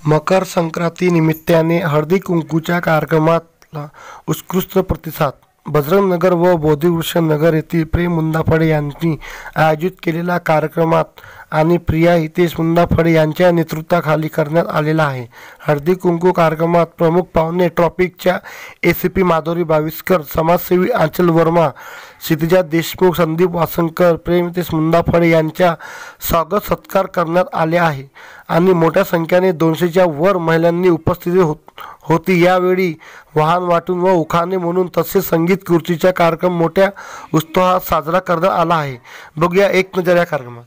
मकर संक्रांती निमित्ताने हळदी कुंकूच्या कार्यक्रमाला उत्कृष्ट प्रतिसाद। बजरंग नगर व बोधिवृक्ष नगर येथील प्रेम मुंदाफळे यांनी आयोजित केलेल्या कार्यक्रमात आणि प्रिया हितेश मुंदाफळे यांच्या नेतृत्वाखाली करण्यात आलेला आहे। हळदी कुंकू कार्यक्रमात प्रमुख पाहुणे ट्रॉफिकच्या एसीपी माधुरी बाविस्कर, समाजसेवी आंचल वर्मा, क्षितिजा देशमुख, संदीप वासनकर, प्रेम हितेश मुंदाफळे यांच्या स्वागत सत्कार करण्यात आले आहे आणि मोठ्या संख्येने 200च्या वर महिलांनी उपस्थिती होती। यावेळी वाहन वाटून व उखाणे म्हणून तसेच संगीत खुर्चीचा कार्यक्रम मोठ्या उत्साहात साजरा करण्यात आला आहे। बघूया एक नजर या कार्यक्रमात।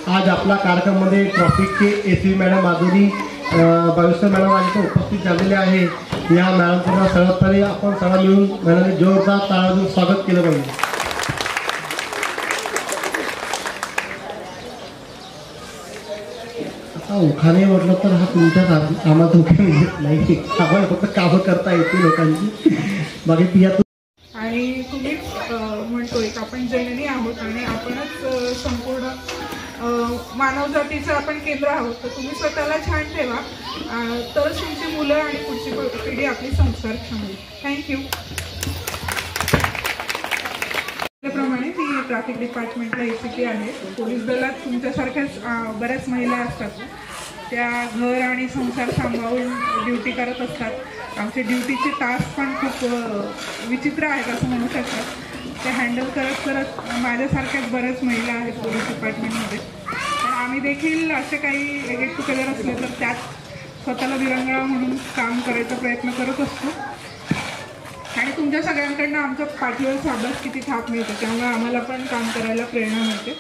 आज आपला कार्यक्रमामध्ये ट्रॉफिकचे AC madam Madhuri Baviskar madam यांच्या उपस्थित झालेले आहे। या मॅडमचं सर्वतरी आपण सगळं मिळून मॅडमने जोरदार टाळ्यांनी स्वागत केलं पाहिजे। आता उखाणे म्हटलं तर हा तुमच्याच आम्हाला उखाणे येत नाही, आपण फक्त कामं करता येते लोकांची, बाकी पिया आणि तुम्हीच म्हणतोय की आपण जननी आहोत आणि आपणच संपूर्ण मानवजातीचं आपण केंद्र आहोत। तर तुम्ही स्वतःला छान ठेवा, तर तुमची मुलं आणि पुढची पिढी आपली संस्कारक्षम होईल। थँक्यू। त्याप्रमाणे मी ट्रॅफिक डिपार्टमेंटला एसीपी आहे। पोलीस दलात तुमच्यासारख्याच बऱ्याच महिला असतात, त्या घर आणि संसार सांभाळून ड्युटी करत असतात। आमचे ड्युटीचे तास पण खूप विचित्र आहेत असं म्हणू शकतात। ते हँडल करत करत माझ्यासारख्याच बऱ्याच महिला आहेत पोलीस डिपार्टमेंटमध्ये। पण आम्ही देखील असे काही गेट टुगेदर असले तर त्यात स्वतःला विरंगुळा म्हणून काम करायचा प्रयत्न करत असतो आणि तुमच्या सगळ्यांकडनं आमच्या पाठीवर साबस किती थाप मिळते, त्यामुळे आम्हाला पण काम करायला प्रेरणा मिळते।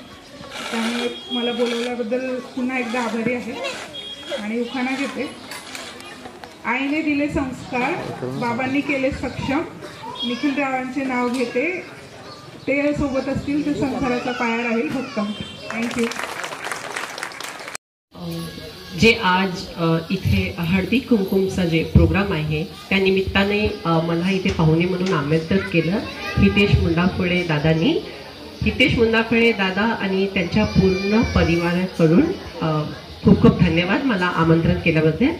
त्यामुळे मला बोलवल्याबद्दल पुन्हा एकदा आभारी आहे आणि उखाणा घेते। आईने दिले संस्कार, बाबांनी केले सक्षम, निखिल रावांचे नाव घेते, ते सोबत असतील तर संसाराचा पाया राहील भक्कम। थँक्यू। जे आज इथे हळदी कुंकुमचा जे प्रोग्राम आहे त्या निमित्ताने मला इथे पाहुणे म्हणून आमंत्रित केलं हितेश मुंदाफळे दादांनी। हितेश मुंदाफळे दादा आणि त्यांच्या पूर्ण परिवाराकडून खूप खूप धन्यवाद मला आमंत्रण केल्याबद्दल।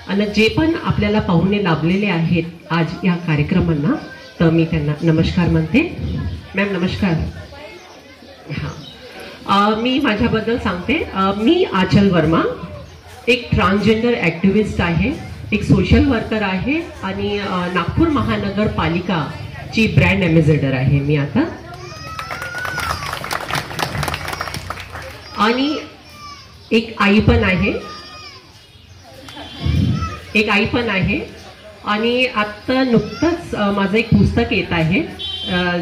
आणि जे पण आपल्याला पाहुणे लाभलेले आहेत आज या कार्यक्रमांना, तर मी त्यांना नमस्कार म्हणते। मॅम नमस्कार। हां, मी माझ्याबद्दल सांगते। मी आंचल वर्मा, एक ट्रान्सजेंडर ॲक्टिव्हिस्ट आहे, एक सोशल वर्कर आहे आणि नागपूर महानगरपालिकाची ब्रँड ॲम्बॅसेडर आहे मी आता। आणि एक आई पण आहे आणि आता नुकतंच माझं एक पुस्तक येत आहे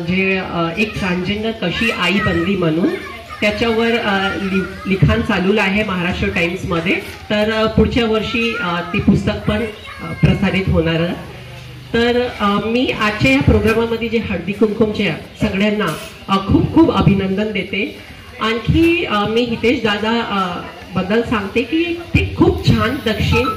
जे एक ट्रान्सजेंडर कशी आई बनली म्हणून, त्याच्यावर लिखाण चालू आहे महाराष्ट्र टाइम्समध्ये। तर पुढच्या वर्षी ते पुस्तक पण प्रसारित होणार। तर मी आजच्या या प्रोग्रामामध्ये जे हळदी कुंकुमच्या सगळ्यांना खूप खूप अभिनंदन देते। आणखी मी हितेश दादा बद्दल सांगते की ते खूप छान दक्षिण